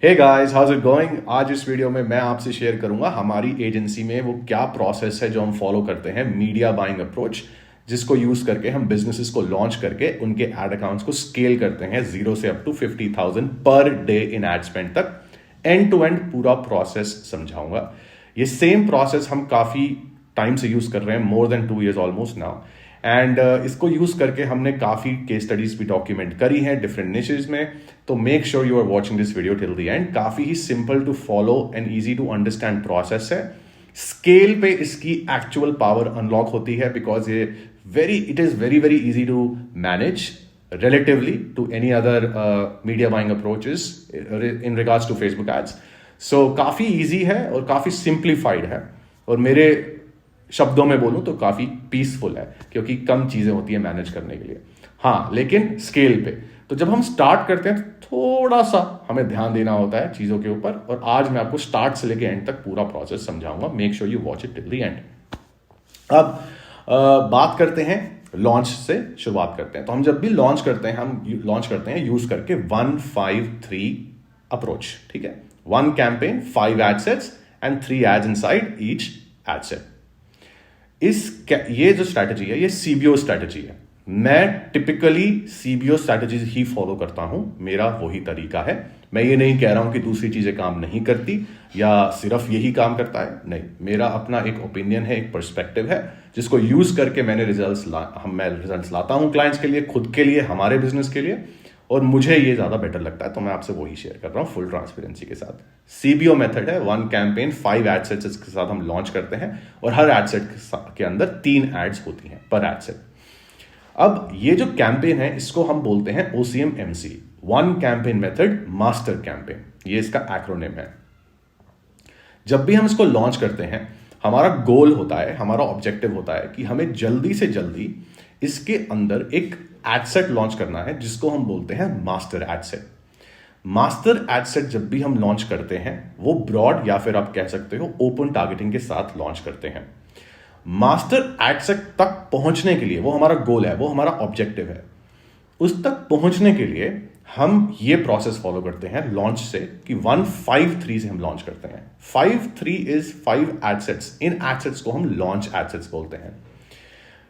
Hey guys, how's it going. आज इस video में मैं आपसे शेयर करूंगा हमारी एजेंसी में वो क्या प्रोसेस है जो हम फॉलो करते हैं, मीडिया बाइंग अप्रोच, जिसको यूज करके हम बिजनेसेस को लॉन्च करके उनके एड अकाउंट्स को स्केल करते हैं 0 से up to 50,000 per day in ad spend तक। एंड टू एंड पूरा प्रोसेस समझाऊंगा। ये सेम प्रोसेस हम काफी टाइम से यूज कर रहे हैं, more than 2 years almost now. And इसको यूज करके हमने काफी केस स्टडीज भी डॉक्यूमेंट करी हैं डिफरेंट निशेज में। तो make sure you are watching this video till the end. काफी ही simple to follow and easy to understand process है। स्केल पे इसकी एक्चुअल पावर अनलॉक होती है बिकॉज ये it is very very easy to manage relatively to any other media buying approaches in regards to Facebook ads. So काफी easy है और काफी simplified है, और मेरे शब्दों में बोलूं तो काफी पीसफुल है क्योंकि कम चीजें होती है मैनेज करने के लिए। हाँ, लेकिन स्केल पे तो जब हम स्टार्ट करते हैं तो थोड़ा सा हमें ध्यान देना होता है चीजों के ऊपर, और आज मैं आपको स्टार्ट से लेके एंड तक पूरा प्रोसेस समझाऊंगा। Make sure you watch it till the and. अब बात करते हैं लॉन्च से, शुरुआत करते हैं। तो हम जब भी लॉन्च करते हैं, हम लॉन्च करते हैं यूज करके 1-5-3 अप्रोच। ठीक है, 1 campaign, 5 ad sets and 3 ads inside each ad set. ये जो स्ट्रैटेजी है ये सीबीओ स्ट्रैटेजी है। मैं टिपिकली सीबीओ स्ट्रैटेजीज ही फॉलो करता हूं, मेरा वही तरीका है। मैं ये नहीं कह रहा हूं कि दूसरी चीजें काम नहीं करती या सिर्फ यही काम करता है, नहीं। मेरा अपना एक ओपिनियन है, एक पर्सपेक्टिव है जिसको यूज करके मैं रिजल्ट्स लाता हूं क्लाइंट्स के लिए, खुद के लिए, हमारे बिजनेस के लिए, और मुझे ये ज्यादा बेटर लगता है तो मैं आपसे वही शेयर कर रहा हूं फुल ट्रांसपेरेंसी के साथ। सीबीओ मेथड है, 1 कैंपेन 5 एड सेट्स के साथ हम लॉन्च करते हैं, और हर एड सेट के अंदर 3 एड्स होती हैं पर एड सेट। अब ये जो कैंपेन है इसको हम बोलते हैं OCM-MC, 1 campaign method master campaign, ये इसका एक्रोनिम है। जब भी हम इसको लॉन्च करते हैं हमारा गोल होता है, हमारा ऑब्जेक्टिव होता है कि हमें जल्दी से जल्दी इसके अंदर एक एड सेट लॉन्च करना है जिसको हम बोलते हैं master ad set. Master ad set जब भी हम लॉन्च करते हैं वो ब्रॉड या फिर आप कह सकते हो ओपन टारगेटिंग के साथ लॉन्च करते हैं। मास्टर एड सेट तक पहुंचने के लिए, वो हमारा गोल है, वो हमारा ऑब्जेक्टिव है, उस तक पहुंचने के लिए हम ये प्रोसेस फॉलो करते हैं लॉन्च से कि 1-5-3 से हम लॉन्च करते हैं। 5-3 इज 5 एड सेट्स। इन एड सेट्स को हम लॉन्च एड सेट्स बोलते हैं।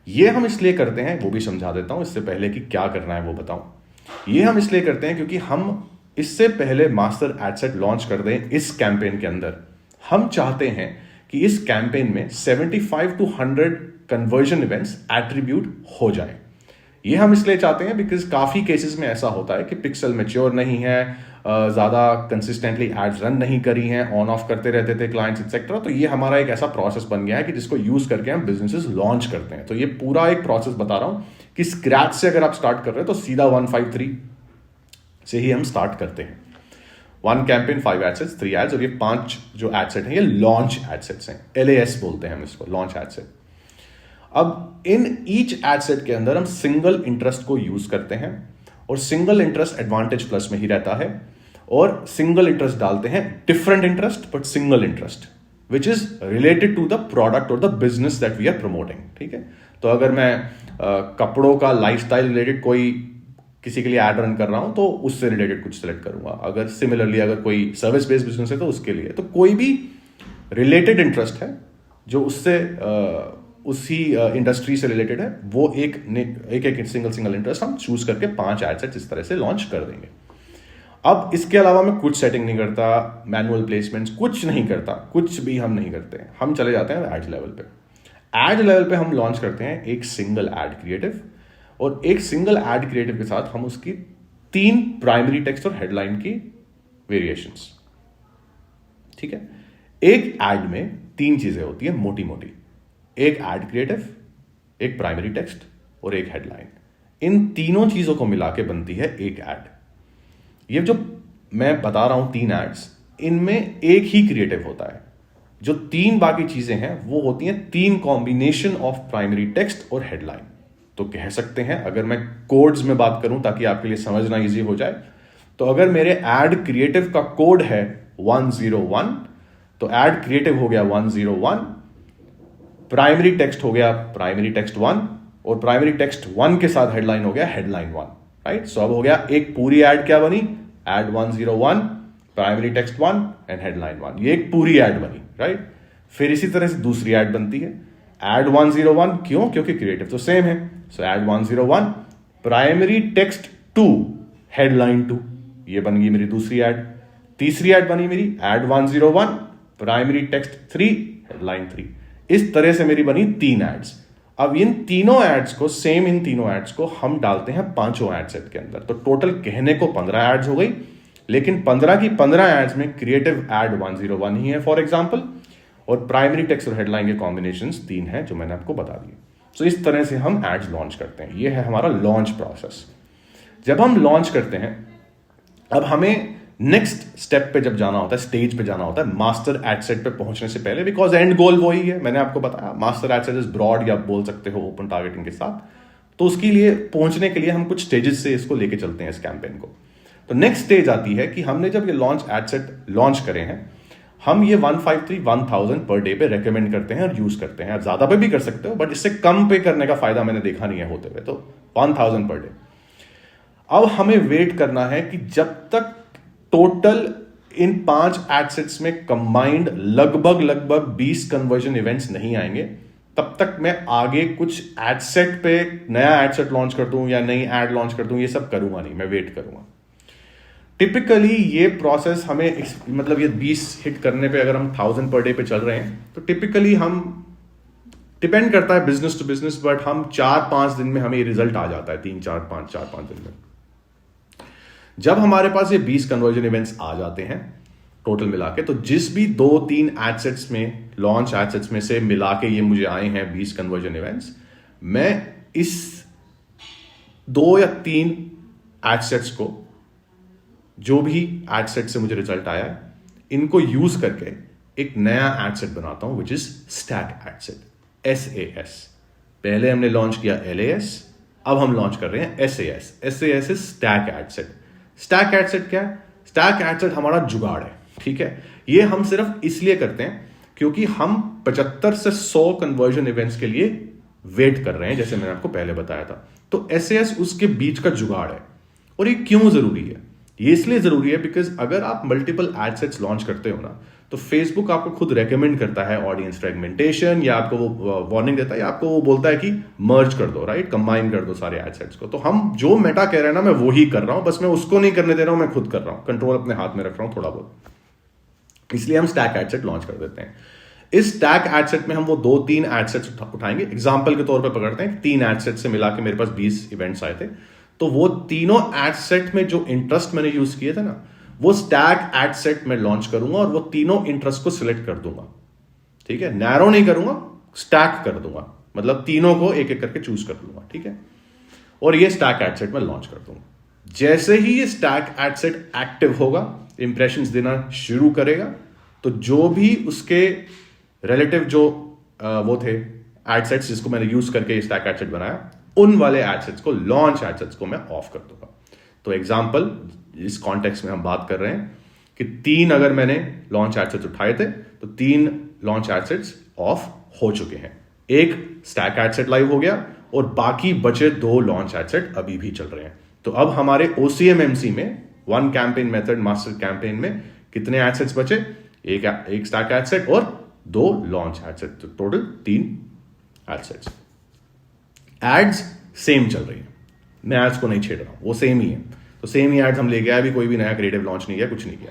ये हम इसलिए करते हैं, वो भी समझा देता हूं इससे पहले कि क्या करना है वो बताऊं। ये हम इसलिए करते हैं क्योंकि हम इससे पहले मास्टर एड सेट लॉन्च कर दें इस कैंपेन के अंदर, हम चाहते हैं कि इस कैंपेन में 75 to 100 कन्वर्जन इवेंट्स एट्रीब्यूट हो जाए। ये हम इसलिए चाहते हैं बिकॉज काफी केसेस में ऐसा होता है कि पिक्सल मैच्योर नहीं है, ज्यादा कंसिस्टेंटली एड्स रन नहीं करी हैं, ऑन ऑफ करते रहते थे क्लाइंट्स एक्सेट्रा। तो ये हमारा एक ऐसा प्रोसेस बन गया है कि जिसको यूज करके हम बिजनेसेस लॉन्च करते हैं। तो ये पूरा एक प्रोसेस बता रहा हूं कि स्क्रैच से अगर आप स्टार्ट कर रहे हो तो सीधा 1-5-3 से ही हम स्टार्ट करते हैं। 1 कैंपेन, 5 एड सेट्स, 3 एड्स, और ये 5 जो एड सेट हैं ये लॉन्च एड सेट्स हैं। LAS बोलते हैं हम इसको, लॉन्च एड सेट। अब इन ईच एड सेट के अंदर हम सिंगल इंटरेस्ट को यूज करते हैं, और सिंगल इंटरेस्ट एडवांटेज प्लस में ही रहता है, और सिंगल इंटरेस्ट डालते हैं, different interest but single interest which is related to the product और the business that we are promoting. ठीक है, तो अगर मैं कपड़ों का लाइफस्टाइल रिलेटेड कोई किसी के लिए एड रन कर रहा हूं तो उससे रिलेटेड कुछ सेलेक्ट करूंगा। अगर सिमिलरली अगर कोई सर्विस बेस्ड बिजनेस है तो उसके लिए, तो कोई भी रिलेटेड इंटरेस्ट है जो उससे उसी इंडस्ट्री से रिलेटेड है, वो एक सिंगल इंटरेस्ट हम चूज करके 5 एड सेट्स इस तरह से लॉन्च कर देंगे। अब इसके अलावा मैं कुछ सेटिंग नहीं करता, मैनुअल प्लेसमेंट्स कुछ नहीं करता, कुछ भी हम नहीं करते हैं। हम चले जाते हैं एड लेवल पे। एड लेवल पे हम लॉन्च करते हैं एक सिंगल एड क्रिएटिव, और एक सिंगल एड क्रिएटिव के साथ हम उसकी 3 प्राइमरी टेक्स्ट और हेडलाइन की वेरिएशंस। ठीक है, एक एड में 3 चीजें होती है मोटी मोटी, एक एड क्रिएटिव, एक प्राइमरी टेक्स्ट और एक हेडलाइन। इन तीनों चीजों को मिला के बनती है एक एड। ये जो मैं बता रहा हूं 3 एड्स, इनमें एक ही क्रिएटिव होता है। जो 3 बाकी चीजें हैं वो होती हैं 3 कॉम्बिनेशन ऑफ प्राइमरी टेक्स्ट और हेडलाइन। तो कह सकते हैं, अगर मैं कोड्स में बात करूं ताकि आपके लिए समझना इजी हो जाए, तो अगर मेरे एड क्रिएटिव का कोड है 101, तो एड क्रिएटिव हो गया 101, प्राइमरी टेक्स्ट हो गया प्राइमरी टेक्स्ट 1, और प्राइमरी टेक्स्ट 1 के साथ हेडलाइन हो गया हेडलाइन 1। राइट, सो अब हो गया एक पूरी एड क्या बनी, ad 101 primary text 1 and headline 1, ये एक पूरी ऐड बनी, राइट। फिर इसी तरह से दूसरी ऐड बनती है ऐड 101, क्यों? क्योंकि क्रिएटिव तो सेम है। सो ऐड 101 प्राइमरी टेक्स्ट 2 हेडलाइन 2, ये बन गई मेरी दूसरी ऐड। तीसरी ऐड बनी मेरी ऐड 101 प्राइमरी टेक्स्ट 3 हेडलाइन 3। इस तरह से मेरी बनी 3 एड्स। अब इन तीनों एड्स को, सेम इन तीनों एड्स को हम डालते हैं पांचों एड सेट के अंदर, तो टोटल कहने को 15 एड्स हो गई, लेकिन 15 की 15 एड्स में क्रिएटिव एड 101 ही है फॉर एग्जांपल, और प्राइमरी टेक्स्ट और हेडलाइन के कॉम्बिनेशंस 3 हैं जो मैंने आपको बता दिए। सो इस तरह से हम एड्स लॉन्च करते हैं। ये है हमारा लॉन्च प्रोसेस। जब हम लॉन्च करते हैं, अब हमें नेक्स्ट स्टेप पे जब जाना होता है, स्टेज पे जाना होता है, मास्टर एड सेट पे पहुंचने से पहले, बिकॉज एंड गोल वही है, मैंने आपको बताया master ad set is broad, या आप बोल सकते हो ओपन टारगेटिंग के साथ। तो उसके लिए पहुंचने के लिए हम कुछ स्टेजेस से इसको लेके चलते हैं इस कैंपेन को। तो नेक्स्ट स्टेज आती है कि हमने जब ये लॉन्च एड सेट लॉन्च करे हैं, हम ये 153 1000 पर डे पे रेकमेंड करते हैं और यूज करते हैं। आप ज्यादा पे भी कर सकते हो, बट इससे कम पे करने का फायदा मैंने देखा नहीं है होते हुए, तो 1000 पर डे। अब हमें वेट करना है कि जब तक टोटल इन 5 एडसेट्स में कंबाइंड लगभग 20 कन्वर्जन इवेंट्स नहीं आएंगे, तब तक मैं आगे कुछ एडसेट पे नया एडसेट लॉन्च कर दूं या नई एड लॉन्च कर दूं, ये सब करूंगा नहीं, मैं वेट करूंगा। टिपिकली ये प्रोसेस हमें मतलब ये 20 हिट करने पे अगर हम 1000 पर डे पे चल रहे हैं, तो टिपिकली हम, डिपेंड करता है बिजनेस टू बिजनेस, बट हम 4-5 दिन में हमें ये रिजल्ट आ जाता है, 4-5 दिन में। जब हमारे पास ये 20 कन्वर्जन इवेंट्स आ जाते हैं टोटल मिला के, तो जिस भी 2-3 एडसेट्स में, लॉन्च एडसेट्स में से मिला के ये मुझे आए हैं 20 कन्वर्जन इवेंट्स, मैं इस 2 या 3 एडसेट्स को, जो भी एडसेट से मुझे रिजल्ट आया है, इनको यूज करके एक नया एडसेट बनाता हूं, which is stack ad set, SAS। पहले हमने लॉन्च किया LAS, अब हम लॉन्च कर रहे हैं SAS। SAS is stack ad set. Stack ad set क्या है? स्टैक एडसेट हमारा जुगाड़ है, ठीक है। ये हम सिर्फ इसलिए करते हैं क्योंकि हम 75 से 100 कन्वर्जन इवेंट्स के लिए वेट कर रहे हैं, जैसे मैंने आपको पहले बताया था। तो SAS उसके बीच का जुगाड़ है। और ये क्यों जरूरी है? ये इसलिए जरूरी है बिकॉज अगर आप मल्टीपल एडसेट्स लॉन्च करते हो ना, तो फेसबुक आपको खुद रेकमेंड करता है ऑडियंस फ्रेगमेंटेशन, या आपको वो वार्निंग देता है, या आपको वो बोलता है कि मर्ज कर दो, राइट, कंबाइन कर दो सारे एडसेट्स को। तो हम जो मेटा कह रहे हैं ना, मैं वो ही कर रहा हूं, बस मैं उसको नहीं करने दे रहा हूं, मैं खुद कर रहा हूं, कंट्रोल अपने हाथ में रख रहा हूं थोड़ा बहुत। इसलिए हम स्टैक एडसेट लॉन्च कर देते हैं। इस स्टैक एडसेट में हम वो 2-3 एडसेट्स उठाएंगे। एग्जाम्पल के तौर पर पकड़ते हैं, 3 एडसेट से मिला के मेरे पास 20 इवेंट्स आए थे, तो वो तीनों एडसेट में जो इंटरेस्ट मैंने यूज किए थे ना, वो स्टैक एडसेट में लॉन्च करूंगा, और वो तीनों इंटरेस्ट को सिलेक्ट कर दूंगा, ठीक है। नैरो नहीं करूंगा, स्टैक कर दूंगा, मतलब तीनों को एक एक करके चूज कर लूंगा, ठीक है। और ये स्टैक एडसेट में लॉन्च कर दूंगा। जैसे ही ये स्टैक एडसेट एक्टिव होगा, इंप्रेशंस देना शुरू करेगा, तो जो भी उसके रिलेटिव जो वो थे एडसेट्स जिसको मैंने यूज करके ये स्टैक एडसेट बनाया, उन वाले एडसेट्स को, लॉन्च एडसेट्स को मैं ऑफ कर दूंगा। तो एग्जांपल, इस कॉन्टेक्स्ट में हम बात कर रहे हैं कि 3 अगर मैंने लॉन्च एडसेट्स उठाए थे, तो 3 लॉन्च एडसेट्स ऑफ हो चुके हैं। एक स्टैक एडसेट लाइव हो गया, और बाकी बचे 2 लॉन्च एडसेट अभी भी चल रहे हैं। तो अब हमारे OCMMC में 1 कैंपेन मेथड मास्टर कैंपेन में कितने एडसेट्स बचे? एक स्टैक एडसेट और 2 लॉन्च एडसेट, तो टोटल 3 एडसेट्स। एड्स सेम चल रही है, मैं एड्स को नहीं छेड़ रहा हूं, वो सेम ही है। तो सेम ही एड्स हम ले गया, अभी कोई भी नया क्रिएटिव लॉन्च नहीं किया, कुछ नहीं किया।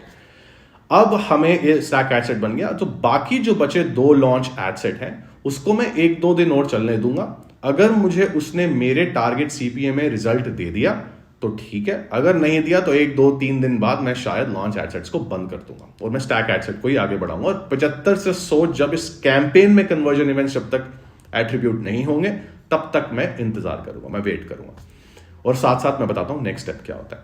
अब हमें ये स्टैक एडसेट बन गया, तो बाकी जो बचे 2 लॉन्च एडसेट हैं, उसको मैं 1-2 दिन और चलने दूंगा। अगर मुझे उसने मेरे टारगेट CPA में रिजल्ट दे दिया तो ठीक है, अगर नहीं दिया तो 1-2-3 दिन बाद मैं शायद लॉन्च एडसेट्स को बंद कर दूंगा, और मैं स्टैक एडसेट को ही आगे बढ़ाऊंगा। और 75 से 100 जब इस कैंपेन में कन्वर्जन इवेंट्स जब तक एट्रीब्यूट नहीं होंगे, तब तक मैं इंतजार करूंगा, मैं वेट करूंगा। और साथ साथ मैं बताता हूं नेक्स्ट स्टेप क्या होता है।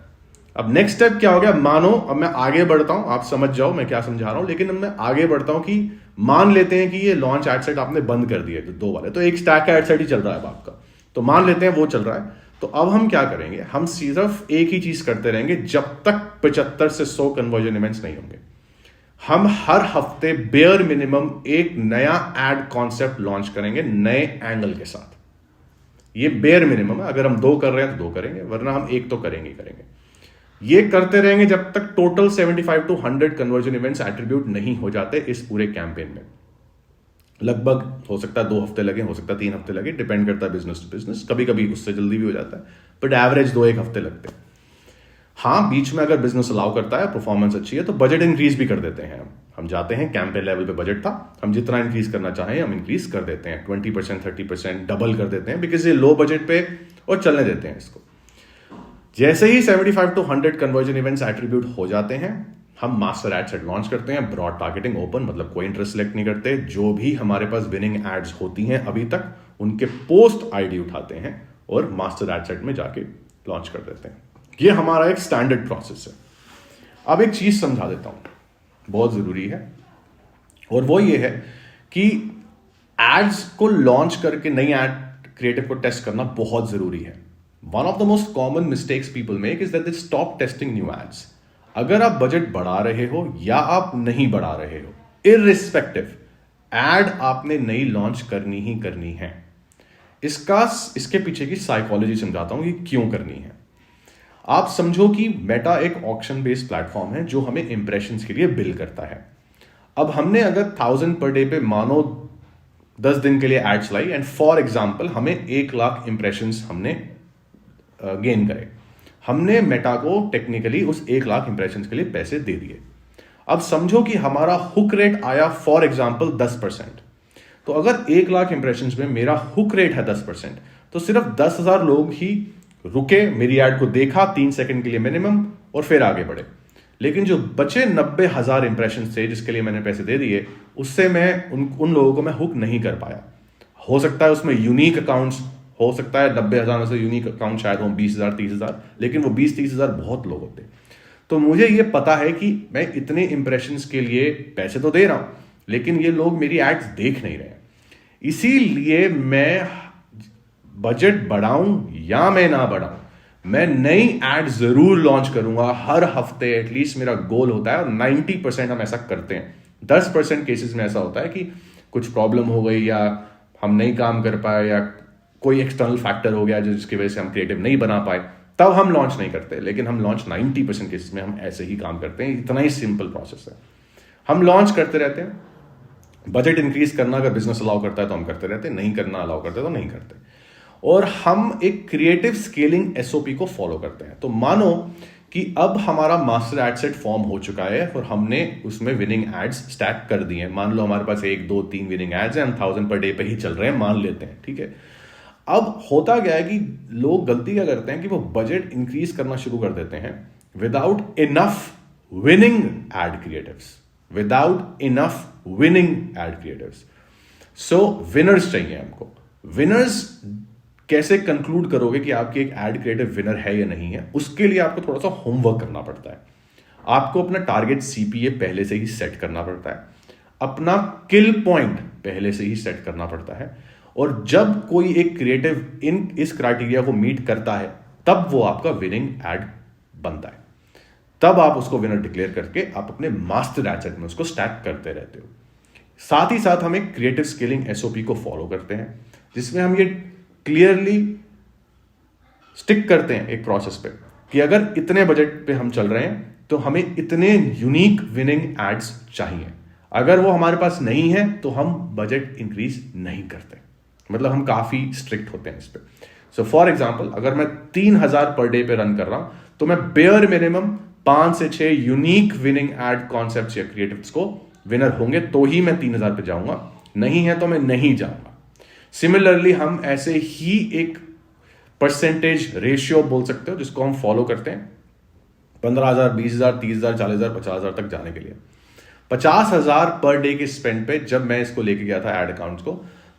अब नेक्स्ट स्टेप क्या हो गया? मानो अब मैं आगे बढ़ता हूं, आप समझ जाओ मैं क्या समझा रहा हूं, लेकिन अब मैं आगे बढ़ता हूं कि मान लेते हैं कि ये लॉन्च एडसेट आपने बंद कर दिए, तो 2 वाले, तो एक स्टैक एडसेट ही चल रहा है आपका, तो मान लेते हैं वो चल रहा है। तो अब हम क्या करेंगे? हम सिर्फ एक ही चीज करते रहेंगे जब तक 75 से 100 कन्वर्जन इवेंट्स नहीं होंगे। हम हर हफ्ते बेयर मिनिमम एक नया एड कॉन्सेप्ट लॉन्च करेंगे, नए एंगल के साथ। ये बेयर मिनिमम है, अगर हम 2 कर रहे हैं तो 2 करेंगे, वरना हम 1 तो करेंगे ही करेंगे। ये करते रहेंगे जब तक total 75 to 100 conversion events attribute नहीं हो जाते इस पूरे कैंपेन में। लगभग हो सकता है 2 हफ्ते लगे, हो सकता है 3 हफ्ते लगे, डिपेंड करता है बिजनेस टू बिजनेस, कभी कभी उससे जल्दी भी हो जाता है, बट एवरेज 2-1 हफ्ते लगते हैं। हाँ, बीच में अगर बिजनेस अलाउ करता है, परफॉर्मेंस अच्छी है, तो बजट इंक्रीज भी कर देते हैं। हम जाते हैं, कैंपेन लेवल पे बजट था, हम जितना इंक्रीज करना चाहें हम इंक्रीज कर देते हैं, 20%, 30%, डबल कर देते हैं, बिकॉज ये लो बजट पे और चलने देते हैं इसको। जैसे ही 75 to 100 कन्वर्जन इवेंट्स एट्रीब्यूट हो जाते हैं, हम मास्टर एड सेट लॉन्च करते हैं, ब्रॉड टारगेटिंग ओपन, मतलब कोई इंटरेस्ट सेलेक्ट नहीं करते, जो भी हमारे पास विनिंग एड्स होती हैं अभी तक उनके पोस्ट आईडी उठाते हैं और मास्टर एड सेट में जाके लॉन्च कर देते हैं। ये हमारा एक स्टैंडर्ड प्रोसेस है। अब एक चीज समझा देता हूं, बहुत जरूरी है, और वो ये है कि एड्स को लॉन्च करके नई एड क्रिएटिव को टेस्ट करना बहुत जरूरी है। One of the most common mistakes people make is that they stop testing new ads. अगर आप बजट बढ़ा रहे हो या आप नहीं बढ़ा रहे हो, इररिस्पेक्टिव, एड आपने नई लॉन्च करनी ही करनी है। इसके पीछे की साइकोलॉजी समझाता हूं, ये क्यों करनी है। आप समझो कि मेटा एक ऑक्शन बेस्ड प्लेटफॉर्म है जो हमें इंप्रेशंस के लिए बिल करता है। अब हमने अगर 1000 पर डे पे मानो 10 दिन के लिए एड चलाई एंड फॉर एग्जांपल हमें 1 लाख इंप्रेशंस हमने गेन करे, हमने मेटा को टेक्निकली उस 1 लाख इंप्रेशंस के लिए पैसे दे दिए। अब समझो कि हमारा हुक रेट आया फॉर एग्जांपल 10%, तो अगर 1 लाख इंप्रेशंस में मेरा हुक रेट है 10%, तो सिर्फ 10,000 लोग ही रुके, मेरी ऐड को देखा 3 सेकंड के लिए मिनिमम और फिर आगे बढ़े। लेकिन जो बचे 90,000 इंप्रेशन थे जिसके लिए मैंने पैसे दे दिए, उससे मैं उन लोगों को मैं हुक नहीं कर पाया। हो सकता है उसमें यूनिक अकाउंट्स, हो सकता है 90,000 में से यूनिक अकाउंट शायद हो 20,000 30,000, लेकिन वो 20-30,000 बहुत लोग होते। तो मुझे ये पता है कि मैं इतने इंप्रेशंस के लिए पैसे तो दे रहा हूं, लेकिन ये लोग मेरी एड्स देख नहीं रहे। इसीलिए मैं बजट बढ़ाऊं या मैं ना बढ़ाऊं, मैं नई एड जरूर लॉन्च करूंगा हर हफ्ते, एटलीस्ट मेरा गोल होता है। और 90% हम ऐसा करते हैं। 10% केसेस में ऐसा होता है कि कुछ प्रॉब्लम हो गई या हम नहीं काम कर पाए या कोई एक्सटर्नल फैक्टर हो गया जिसकी वजह से हम क्रिएटिव नहीं बना पाए, तब हम लॉन्च नहीं करते। लेकिन हम लॉन्च 90% केसेस में हम ऐसे ही काम करते हैं। इतना ही सिंपल प्रोसेस है। हम लॉन्च करते रहते हैं। बजट इंक्रीज करना अगर बिजनेस अलाउ करता है तो हम करते रहते हैं, नहीं करना अलाउ करते तो नहीं करते। और हम एक क्रिएटिव स्केलिंग एसओपी को फॉलो करते हैं। तो मानो कि अब हमारा मास्टर एड सेट फॉर्म हो चुका है और हमने उसमें विनिंग एड्स स्टैक कर दिए हैं। मान लो हमारे पास 1 2 3 विनिंग एड्स हैं, हम 1000 पर डे पे ही चल रहे हैं, मान लेते हैं, ठीक है। अब होता क्या है कि लोग गलती क्या करते हैं कि वो बजट इंक्रीज करना शुरू कर देते हैं without enough winning ad creatives, without enough winning ad creatives. So winners चाहिए हमको। विनर्स कैसे कंक्लूड करोगे कि आपकी एक एड क्रिएटिव विनर है या नहीं है? उसके लिए आपको थोड़ा सा होमवर्क करना पड़ता है। आपको अपना टारगेट सीपीए पहले से ही सेट करना पड़ता है, अपना किल पॉइंट पहले से ही सेट करना पड़ता है, और जब कोई एक क्रिएटिव इस क्राइटेरिया को मीट करता है तब वो आपका विनिंग एड बनता है। तब आप उसको विनर डिक्लेयर करके आप अपने मास्टर एड सेट में उसको स्टैक करते रहते हो। साथ ही साथ हम एक क्रिएटिव स्केलिंग एसओपी को फॉलो करते हैं जिसमें हम ये क्लियरली स्टिक करते हैं एक प्रोसेस पे कि अगर इतने बजट पे हम चल रहे हैं तो हमें इतने यूनिक विनिंग एड्स चाहिए। अगर वो हमारे पास नहीं है तो हम बजट इंक्रीज नहीं करते। मतलब हम काफी स्ट्रिक्ट होते हैं इस पे। सो फॉर एग्जांपल, अगर मैं 3000 पर डे पे रन कर रहा हूं तो मैं बेयर मिनिमम 5 से 6 यूनिक विनिंग एड कॉन्सेप्ट्स या क्रिएटिव्स को विनर होंगे तो ही मैं 3000 पे जाऊंगा, नहीं है तो मैं नहीं जाऊंगा। सिमिलरली हम ऐसे ही एक परसेंटेज रेशियो बोल सकते हो जिसको हम फॉलो करते हैं 15,000, 20,000, 30,000, 40,000, 50,000 तक जाने के लिए। 50,000 पर डे के स्पेंड पे जब मैं इसको लेके गया था एड अकाउंट्स को,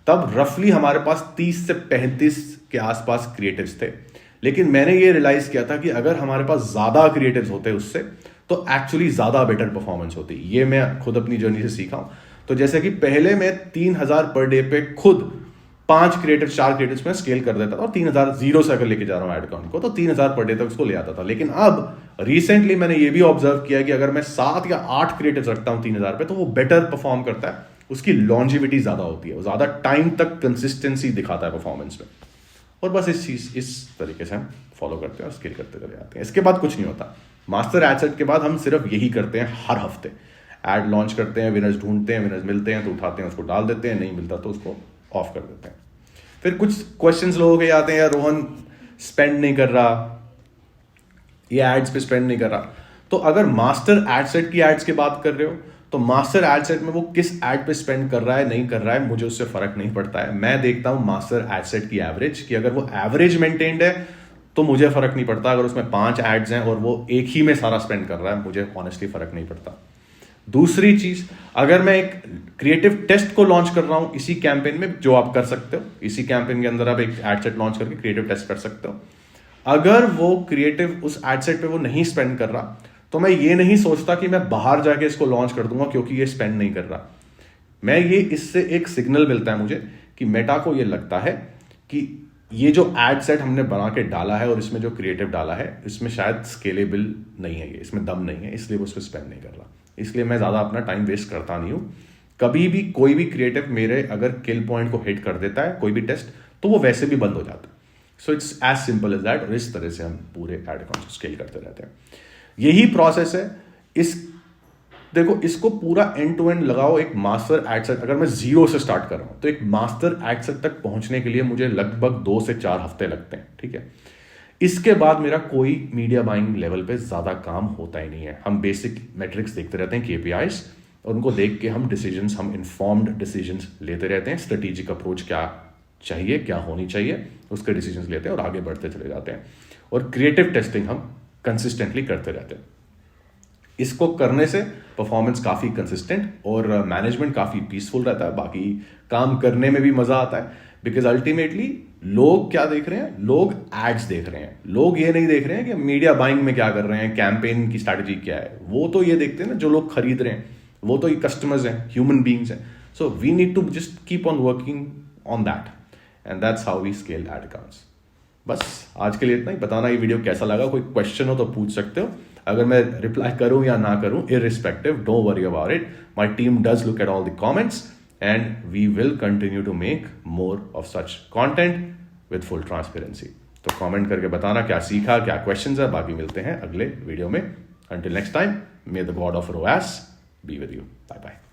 तब रफली हमारे पास 30 से 35 के आसपास क्रिएटिव्स थे। लेकिन मैंने ये रियलाइज किया था कि अगर हमारे पास ज्यादा क्रिएटिव्स होते उससे तो एक्चुअली ज्यादा बेटर परफॉर्मेंस होती। ये मैं खुद अपनी जर्नी से सीखा हूं। तो जैसे कि पहले मैं 3,000 पर डे पे खुद 4 क्रिएटिव्स में स्केल कर देता था और 3,000 जीरो से अगर लेके जा रहा हूं एड अकाउंट को तो 3,000 पर डे तक उसको ले आता था। लेकिन अब रिसेंटली मैंने ये भी ऑब्जर्व किया कि अगर मैं 7 या 8 क्रिएटिव्स रखता हूं 3,000 पे तो वो बेटर परफॉर्म करता है, उसकी लॉन्जिविटी ज्यादा होती है, वो ज्यादा टाइम तक कंसिस्टेंसी दिखाता है परफॉर्मेंस में। और बस इस तरीके से हम फॉलो करते हैं और स्केल करते चले जाते हैं। इसके बाद कुछ नहीं होता। मास्टर एड सेट के बाद हम सिर्फ यही करते हैं, हर हफ्ते एड लॉन्च करते हैं, विनर्स ढूंढते हैं, विनर्स मिलते हैं तो उठाते हैं, उसको डाल देते हैं, नहीं मिलता तो उसको ऑफ कर देते हैं। फिर कुछ क्वेश्चंस लोगों के आते हैं, यार रोहन स्पेंड नहीं कर रहा, ये एड्स पे स्पेंड नहीं कर रहा। तो अगर मास्टर एड सेट की एड्स की बात कर रहे हो तो मास्टर एड सेट में वो किस एड पे स्पेंड कर रहा है, नहीं कर रहा है, मुझे उससे फर्क नहीं पड़ता है। मैं देखता हूं मास्टर एड सेट की एवरेज, कि अगर वो एवरेज मेंटेन्ड है तो मुझे फर्क नहीं पड़ता। अगर उसमें 5 एड्स हैं और वो एक ही में सारा स्पेंड कर रहा है, मुझे ऑनेस्टली फर्क नहीं पड़ता। दूसरी चीज, अगर मैं एक क्रिएटिव टेस्ट को लॉन्च कर रहा हूं इसी कैंपेन में, जो आप कर सकते हो, इसी कैंपेन के अंदर आप एक एड सेट लॉन्च करके क्रिएटिव टेस्ट कर सकते हो। अगर वो क्रिएटिव उस एड सेट पे वो नहीं स्पेंड कर रहा तो मैं ये नहीं सोचता कि मैं बाहर जाके इसको लॉन्च कर दूंगा क्योंकि ये स्पेंड नहीं कर रहा। मैं ये इससे एक सिग्नल मिलता है मुझे कि मेटा को ये लगता है कि ये जो एड सेट हमने बना के डाला है और इसमें जो क्रिएटिव डाला है इसमें शायद स्केलेबल नहीं है, ये इसमें दम नहीं है, इसलिए वो उस पर स्पेंड नहीं कर रहा। इसलिए मैं ज़्यादा अपना टाइम वेस्ट करता नहीं हूँ। कभी भी कोई भी क्रिएटिव मेरे अगर किल पॉइंट को हिट कर देता है, कोई भी टेस्ट, तो वो वैसे भी बंद हो जाता है। So it's as simple as that. और इस तरह से हम पूरे एड अकाउंट को स्केल करते रहते हैं। यही प्रोसेस है। देखो, इसको पूरा एंड टू एंड लगाओ। एक मास्टर एड सेट अगर मैं 0 से स्टार्ट कर रहा हूं तो एक मास्टर एड सेट तक पहुंचने के लिए मुझे लगभग 2 से 4 हफ्ते लगते हैं, ठीक है। इसके बाद मेरा कोई मीडिया बाइंग लेवल पे ज्यादा काम होता ही नहीं है। हम बेसिक मेट्रिक्स देखते रहते हैं, KPIs, और उनको देख के हम डिसीजंस, हम इन्फॉर्म्ड डिसीजंस लेते रहते हैं। स्ट्रेटेजिक अप्रोच क्या चाहिए, क्या होनी चाहिए, उसके डिसीजंस लेते हैं और आगे बढ़ते चले जाते हैं। और क्रिएटिव टेस्टिंग हम कंसिस्टेंटली करते रहते हैं। इसको करने से परफॉर्मेंस काफ़ी कंसिस्टेंट और मैनेजमेंट काफ़ी पीसफुल रहता है। बाकी काम करने में भी मज़ा आता है, बिकॉज अल्टीमेटली लोग क्या देख रहे हैं, लोग एड्स देख रहे हैं। लोग ये नहीं देख रहे हैं कि मीडिया बाइंग में क्या कर रहे हैं, कैंपेन की स्ट्रैटेजी क्या है। वो तो ये देखते हैं ना, जो लोग खरीद रहे हैं वो तो ये कस्टमर्स हैं, ह्यूमन बींग्स हैं। So we need to just keep on working on that, and that's how we scale ad accounts. बस आज के लिए इतना ही। बताना ये वीडियो कैसा लगा, कोई क्वेश्चन हो तो पूछ सकते हो। अगर मैं रिप्लाई करूं या ना करूं, irrespective, don't worry about it. My team does look at all the comments and we will continue to make more of such content with full transparency. तो कमेंट करके बताना क्या सीखा, क्या क्वेश्चंस है। बाकी मिलते हैं अगले वीडियो में। Until next time, may the God of ROAS be with you. Bye bye.